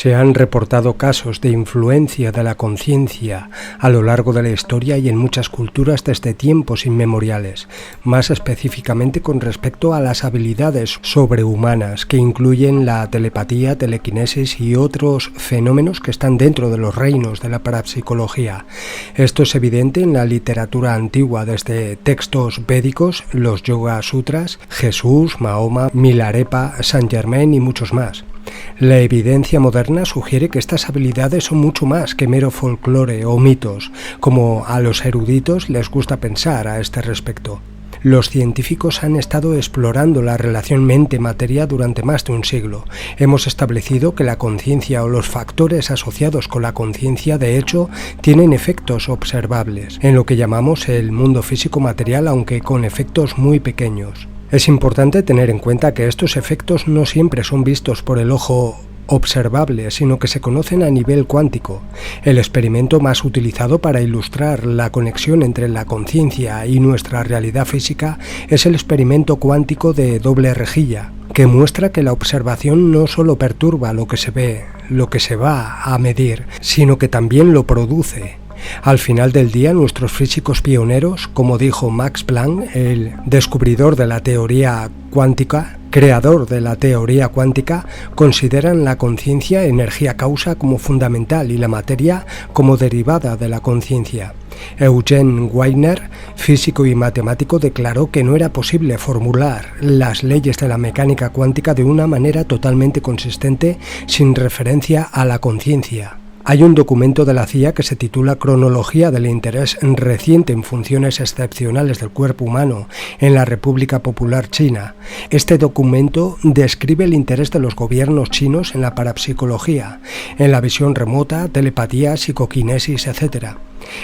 Se han reportado casos de influencia de la conciencia a lo largo de la historia y en muchas culturas desde tiempos inmemoriales, más específicamente con respecto a las habilidades sobrehumanas que incluyen la telepatía, telequinesis y otros fenómenos que están dentro de los reinos de la parapsicología. Esto es evidente en la literatura antigua, desde textos védicos, los Yoga Sutras, Jesús, Mahoma, Milarepa, Saint Germain y muchos más. La evidencia moderna sugiere que estas habilidades son mucho más que mero folclore o mitos, como a los eruditos les gusta pensar a este respecto. Los científicos han estado explorando la relación mente-materia durante más de un siglo. Hemos establecido que la conciencia o los factores asociados con la conciencia, de hecho, tienen efectos observables en lo que llamamos el mundo físico-material, aunque con efectos muy pequeños. Es importante tener en cuenta que estos efectos no siempre son vistos por el ojo observable, sino que se conocen a nivel cuántico. El experimento más utilizado para ilustrar la conexión entre la conciencia y nuestra realidad física es el experimento cuántico de doble rejilla, que muestra que la observación no solo perturba lo que se ve, lo que se va a medir, sino que también lo produce. Al final del día, nuestros físicos pioneros, como dijo Max Planck, el descubridor de la teoría cuántica, creador de la teoría cuántica, consideran la conciencia energía causa como fundamental y la materia como derivada de la conciencia. Eugene Wigner, físico y matemático, declaró que no era posible formular las leyes de la mecánica cuántica de una manera totalmente consistente sin referencia a la conciencia. Hay un documento de la CIA que se titula Cronología del interés reciente en funciones excepcionales del cuerpo humano en la República Popular China. Este documento describe el interés de los gobiernos chinos en la parapsicología, en la visión remota, telepatía, psicoquinesis, etc.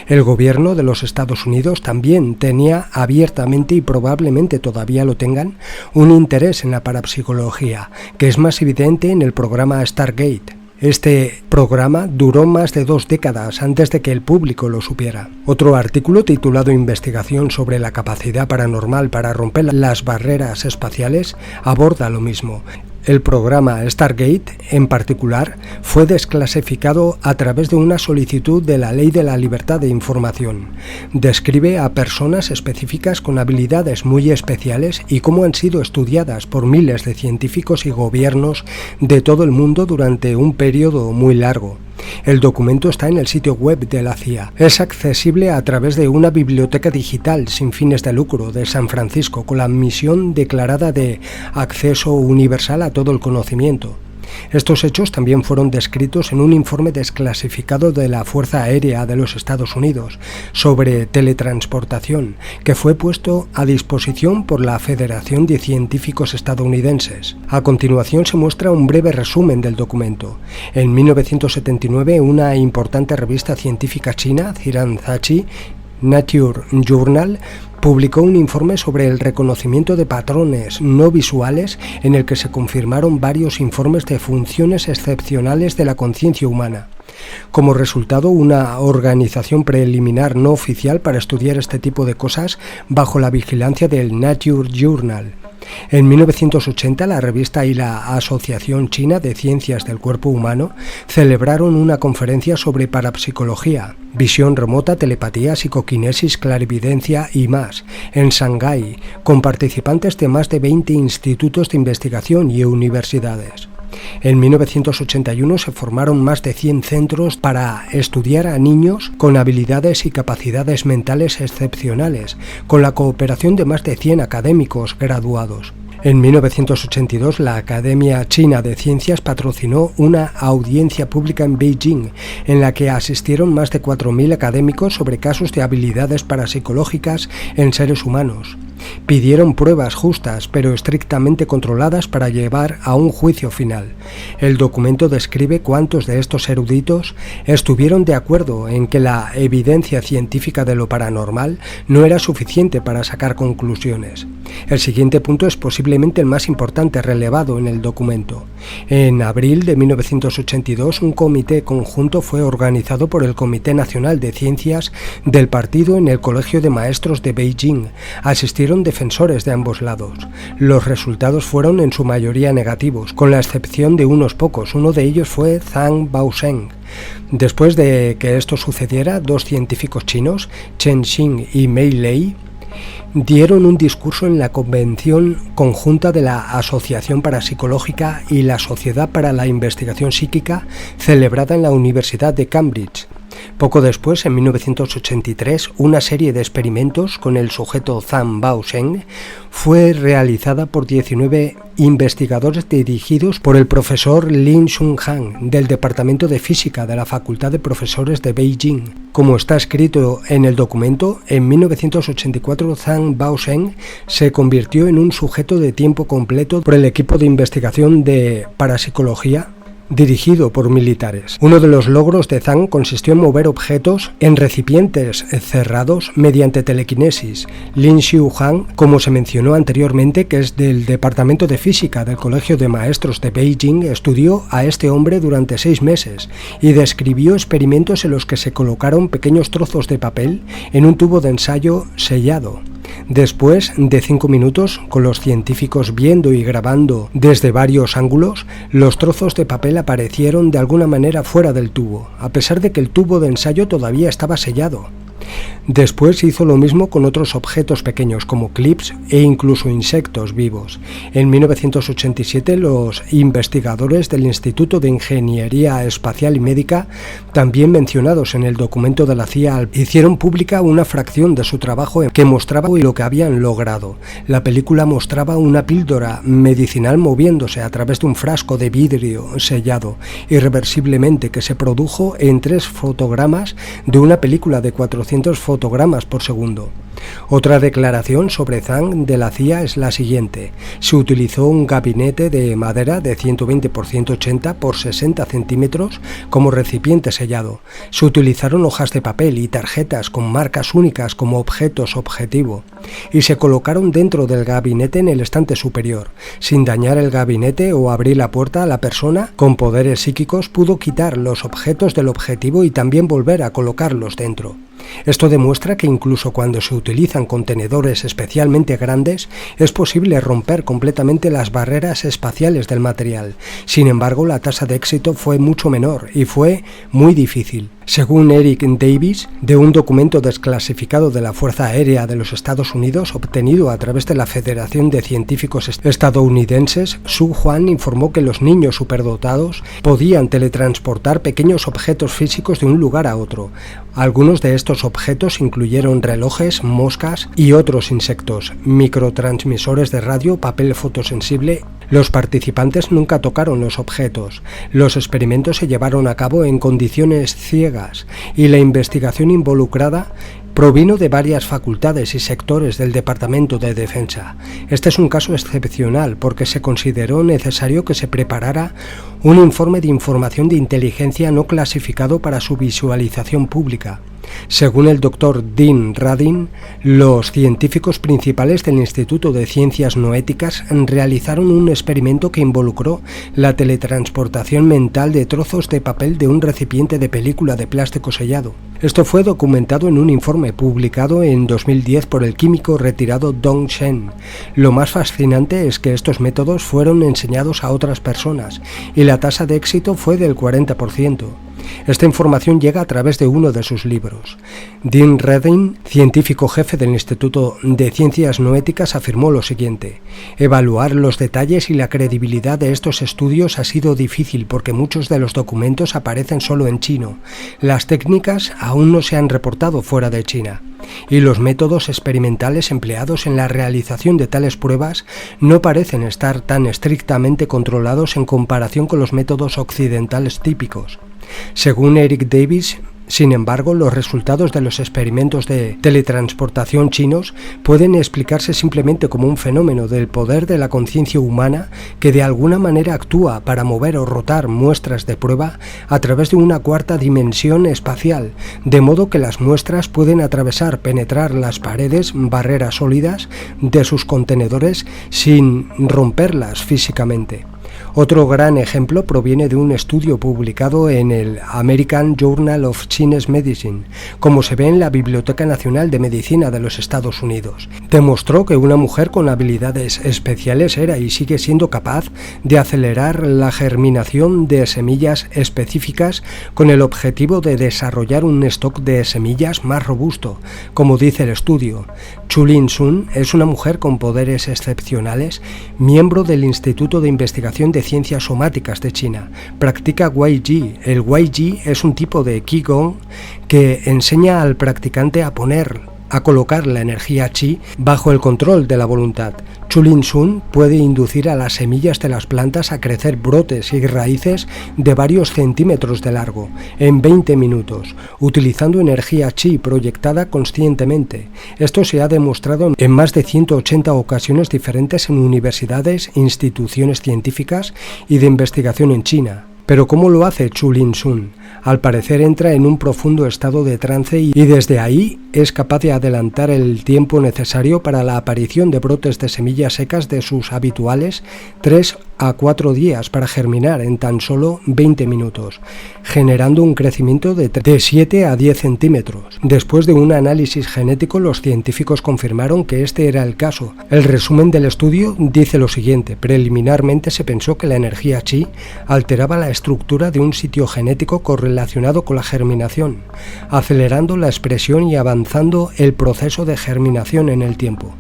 El gobierno de los Estados Unidos también tenía abiertamente, y probablemente todavía lo tengan, un interés en la parapsicología, que es más evidente en el programa Stargate. Este programa duró más de 2 décadas antes de que el público lo supiera. Otro artículo titulado Investigación sobre la capacidad paranormal para romper las barreras espaciales aborda lo mismo. El programa Stargate, en particular, fue desclasificado a través de una solicitud de la Ley de la Libertad de Información. Describe a personas específicas con habilidades muy especiales y cómo han sido estudiadas por miles de científicos y gobiernos de todo el mundo durante un periodo muy largo. El documento está en el sitio web de la CIA. Es accesible a través de una biblioteca digital sin fines de lucro de San Francisco, con la misión declarada de acceso universal a todo el conocimiento. Estos hechos también fueron descritos en un informe desclasificado de la Fuerza Aérea de los Estados Unidos sobre teletransportación, que fue puesto a disposición por la Federación de Científicos Estadounidenses. A continuación se muestra un breve resumen del documento. En 1979, una importante revista científica china, Ziranzhachi Nature Journal, publicó un informe sobre el reconocimiento de patrones no visuales en el que se confirmaron varios informes de funciones excepcionales de la conciencia humana. Como resultado, una organización preliminar no oficial para estudiar este tipo de cosas bajo la vigilancia del Nature Journal. En 1980, la revista y la Asociación China de Ciencias del Cuerpo Humano celebraron una conferencia sobre parapsicología, visión remota, telepatía, psicoquinesis, clarividencia y más, en Shanghái, con participantes de más de 20 institutos de investigación y universidades. En 1981 se formaron más de 100 centros para estudiar a niños con habilidades y capacidades mentales excepcionales, con la cooperación de más de 100 académicos graduados. En 1982, la Academia China de Ciencias patrocinó una audiencia pública en Beijing, en la que asistieron más de 4.000 académicos sobre casos de habilidades parapsicológicas en seres humanos. Pidieron pruebas justas, pero estrictamente controladas para llevar a un juicio final. El documento describe cuántos de estos eruditos estuvieron de acuerdo en que la evidencia científica de lo paranormal no era suficiente para sacar conclusiones. El siguiente punto es posiblemente el más importante relevado en el documento. En abril de 1982, un comité conjunto fue organizado por el Comité Nacional de Ciencias del Partido en el Colegio de Maestros de Beijing. Asistieron defensores de ambos lados. Los resultados fueron en su mayoría negativos, con la excepción de unos pocos. Uno de ellos fue Zhang Baosheng. Después de que esto sucediera, dos científicos chinos, Chen Xing y Mei Lei, dieron un discurso en la Convención Conjunta de la Asociación Parapsicológica y la Sociedad para la Investigación Psíquica, celebrada en la Universidad de Cambridge. Poco después, en 1983, una serie de experimentos con el sujeto Zhang Baosheng fue realizada por 19 investigadores dirigidos por el profesor Lin Xunhan del Departamento de Física de la Facultad de Profesores de Beijing. Como está escrito en el documento, en 1984 Zhang Baosheng se convirtió en un sujeto de tiempo completo por el equipo de investigación de parapsicología dirigido por militares. Uno de los logros de Zhang consistió en mover objetos en recipientes cerrados mediante telequinesis. Lin Xiuhan, como se mencionó anteriormente, que es del Departamento de Física del Colegio de Maestros de Beijing, estudió a este hombre durante 6 meses y describió experimentos en los que se colocaron pequeños trozos de papel en un tubo de ensayo sellado. Después de 5 minutos, con los científicos viendo y grabando desde varios ángulos, los trozos de papel aparecieron de alguna manera fuera del tubo, a pesar de que el tubo de ensayo todavía estaba sellado. Después hizo lo mismo con otros objetos pequeños como clips e incluso insectos vivos. En 1987 los investigadores del Instituto de Ingeniería Espacial y Médica, también mencionados en el documento de la CIA, hicieron pública una fracción de su trabajo que mostraba lo que habían logrado. La película mostraba una píldora medicinal moviéndose a través de un frasco de vidrio sellado irreversiblemente que se produjo en 3 fotogramas de una película de 400 fotogramas por segundo. Otra declaración sobre Zhang de la CIA es la siguiente: se utilizó un gabinete de madera de 120 por 180 por 60 centímetros como recipiente sellado. Se utilizaron hojas de papel y tarjetas con marcas únicas como objetos objetivo y se colocaron dentro del gabinete en el estante superior. Sin dañar el gabinete o abrir la puerta, la persona con poderes psíquicos pudo quitar los objetos del objetivo y también volver a colocarlos dentro. Esto demuestra que incluso cuando se utilizan contenedores especialmente grandes, es posible romper completamente las barreras espaciales del material. Sin embargo, la tasa de éxito fue mucho menor y fue muy difícil. Según Eric Davis, de un documento desclasificado de la Fuerza Aérea de los Estados Unidos obtenido a través de la Federación de Científicos Estadounidenses, Su Huan informó que los niños superdotados podían teletransportar pequeños objetos físicos de un lugar a otro. Algunos de estos objetos incluyeron relojes, moscas y otros insectos, microtransmisores de radio, papel fotosensible. Los participantes nunca tocaron los objetos. Los experimentos se llevaron a cabo en condiciones ciegas y la investigación involucrada provino de varias facultades y sectores del Departamento de Defensa. Este es un caso excepcional porque se consideró necesario que se preparara un informe de información de inteligencia no clasificado para su visualización pública. Según el Dr. Dean Radin, los científicos principales del Instituto de Ciencias Noéticas realizaron un experimento que involucró la teletransportación mental de trozos de papel de un recipiente de película de plástico sellado. Esto fue documentado en un informe publicado en 2010 por el químico retirado Dong Shen. Lo más fascinante es que estos métodos fueron enseñados a otras personas y la tasa de éxito fue del 40%. Esta información llega a través de uno de sus libros. Dean Radin, científico jefe del Instituto de Ciencias Noéticas, afirmó lo siguiente: evaluar los detalles y la credibilidad de estos estudios ha sido difícil porque muchos de los documentos aparecen solo en chino. Las técnicas aún no se han reportado fuera de China y los métodos experimentales empleados en la realización de tales pruebas no parecen estar tan estrictamente controlados en comparación con los métodos occidentales típicos. Según Eric Davis, Sin embargo, los resultados de los experimentos de teletransportación chinos pueden explicarse simplemente como un fenómeno del poder de la conciencia humana que de alguna manera actúa para mover o rotar muestras de prueba a través de una cuarta dimensión espacial, de modo que las muestras pueden atravesar, penetrar las paredes, barreras sólidas de sus contenedores sin romperlas físicamente. Otro gran ejemplo proviene de un estudio publicado en el American Journal of Chinese Medicine, como se ve en la Biblioteca Nacional de Medicina de los Estados Unidos. Demostró que una mujer con habilidades especiales era y sigue siendo capaz de acelerar la germinación de semillas específicas con el objetivo de desarrollar un stock de semillas más robusto, como dice el estudio. Chulin Sun es una mujer con poderes excepcionales, miembro del Instituto de Investigación de Ciencias Somáticas de China. Practica Wei Ji. El Wei Ji es un tipo de Qigong que enseña al practicante a colocar la energía chi bajo el control de la voluntad. Chulin Sun puede inducir a las semillas de las plantas a crecer brotes y raíces de varios centímetros de largo en 20 minutos, utilizando energía chi proyectada conscientemente. Esto se ha demostrado en más de 180 ocasiones diferentes en universidades, instituciones científicas y de investigación en China. Pero ¿cómo lo hace Chulin Sun? Al parecer entra en un profundo estado de trance y desde ahí es capaz de adelantar el tiempo necesario para la aparición de brotes de semillas secas de sus habituales 3 a 4 días para germinar en tan solo 20 minutos, generando un crecimiento de 7 a 10 centímetros. Después de un análisis genético, los científicos confirmaron que este era el caso. El resumen del estudio dice lo siguiente: preliminarmente se pensó que la energía chi alteraba la estructura de un sitio genético correlacionado con la germinación, acelerando la expresión y avanzando el proceso de germinación en el tiempo.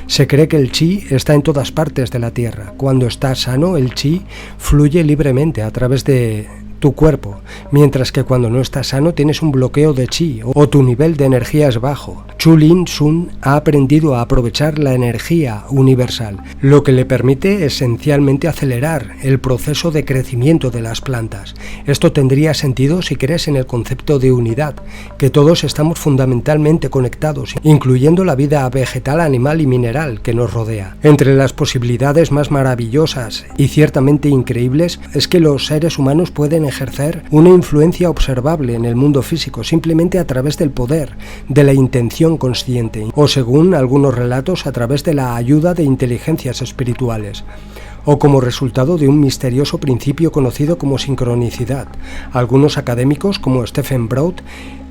Se cree que el chi está en todas partes de la Tierra. Cuando está sano, el chi fluye libremente a través de tu cuerpo, mientras que cuando no estás sano tienes un bloqueo de chi o tu nivel de energía es bajo. Chulin Sun ha aprendido a aprovechar la energía universal, lo que le permite esencialmente acelerar el proceso de crecimiento de las plantas. Esto tendría sentido si crees en el concepto de unidad, que todos estamos fundamentalmente conectados, incluyendo la vida vegetal, animal y mineral que nos rodea. Entre las posibilidades más maravillosas y ciertamente increíbles es que los seres humanos pueden ejercer una influencia observable en el mundo físico simplemente a través del poder de la intención consciente o, según algunos relatos, a través de la ayuda de inteligencias espirituales o como resultado de un misterioso principio conocido como sincronicidad. Algunos académicos, como Stephen Broad,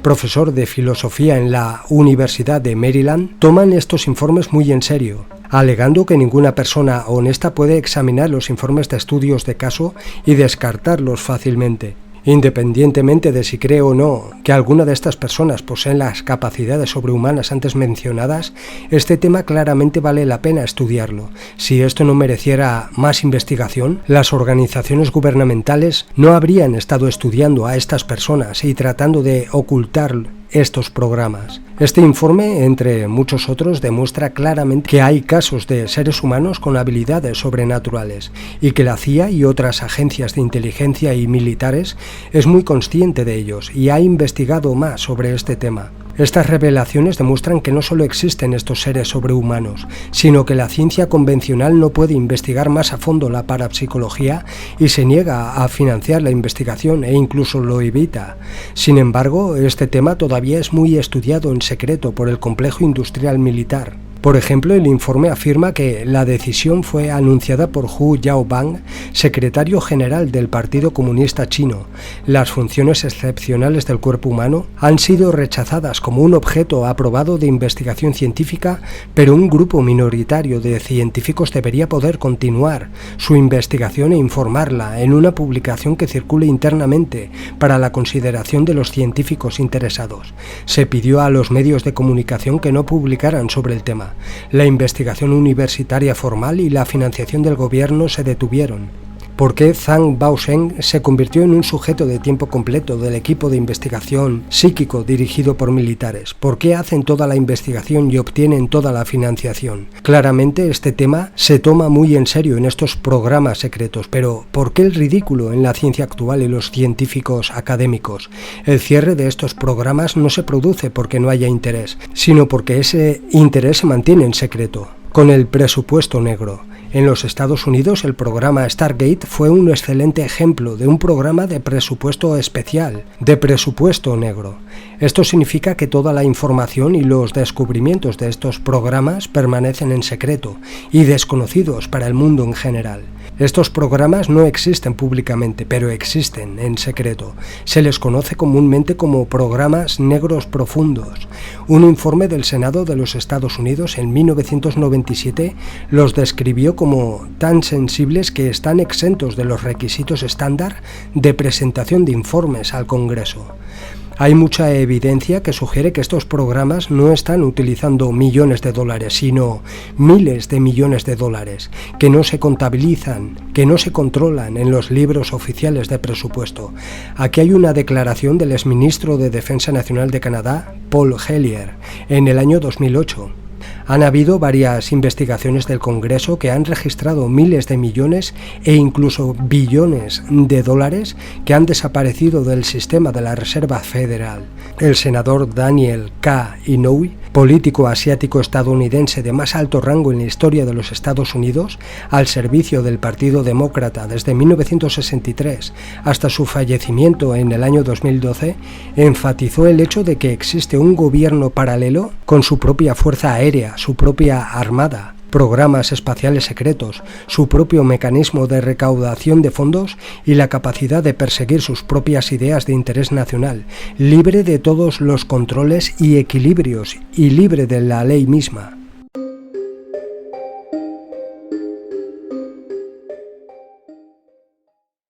profesor de filosofía en la Universidad de Maryland, toman estos informes muy en serio, alegando que ninguna persona honesta puede examinar los informes de estudios de caso y descartarlos fácilmente. Independientemente de si cree o no que alguna de estas personas poseen las capacidades sobrehumanas antes mencionadas, este tema claramente vale la pena estudiarlo. Si esto no mereciera más investigación, las organizaciones gubernamentales no habrían estado estudiando a estas personas y tratando de ocultar estos programas. Este informe, entre muchos otros, demuestra claramente que hay casos de seres humanos con habilidades sobrenaturales y que la CIA y otras agencias de inteligencia y militares es muy consciente de ellos y ha investigado más sobre este tema. Estas revelaciones demuestran que no solo existen estos seres sobrehumanos, sino que la ciencia convencional no puede investigar más a fondo la parapsicología y se niega a financiar la investigación e incluso lo evita. Sin embargo, este tema todavía es muy estudiado en secreto por el complejo industrial militar. Por ejemplo, el informe afirma que la decisión fue anunciada por Hu Yaobang, secretario general del Partido Comunista Chino. Las funciones excepcionales del cuerpo humano han sido rechazadas como un objeto aprobado de investigación científica, pero un grupo minoritario de científicos debería poder continuar su investigación e informarla en una publicación que circule internamente para la consideración de los científicos interesados. Se pidió a los medios de comunicación que no publicaran sobre el tema. La investigación universitaria formal y la financiación del gobierno se detuvieron. ¿Por qué Zhang Baosheng se convirtió en un sujeto de tiempo completo del equipo de investigación psíquico dirigido por militares? ¿Por qué hacen toda la investigación y obtienen toda la financiación? Claramente este tema se toma muy en serio en estos programas secretos, pero ¿por qué el ridículo en la ciencia actual y los científicos académicos? El cierre de estos programas no se produce porque no haya interés, sino porque ese interés se mantiene en secreto. Con el presupuesto negro. En los Estados Unidos el programa Stargate fue un excelente ejemplo de un programa de presupuesto especial, de presupuesto negro. Esto significa que toda la información y los descubrimientos de estos programas permanecen en secreto y desconocidos para el mundo en general. Estos programas no existen públicamente, pero existen en secreto. Se les conoce comúnmente como programas negros profundos. Un informe del Senado de los Estados Unidos en 1997 los describió como tan sensibles que están exentos de los requisitos estándar de presentación de informes al Congreso. Hay mucha evidencia que sugiere que estos programas no están utilizando millones de dólares, sino miles de millones de dólares, que no se contabilizan, que no se controlan en los libros oficiales de presupuesto. Aquí hay una declaración del exministro de Defensa Nacional de Canadá, Paul Hellyer, en el año 2008. Han habido varias investigaciones del Congreso que han registrado miles de millones e incluso billones de dólares que han desaparecido del sistema de la Reserva Federal. El senador Daniel K. Inouye, político asiático estadounidense de más alto rango en la historia de los Estados Unidos, al servicio del Partido Demócrata desde 1963 hasta su fallecimiento en el año 2012, enfatizó el hecho de que existe un gobierno paralelo con su propia fuerza aérea, su propia armada, programas espaciales secretos, su propio mecanismo de recaudación de fondos y la capacidad de perseguir sus propias ideas de interés nacional, libre de todos los controles y equilibrios y libre de la ley misma.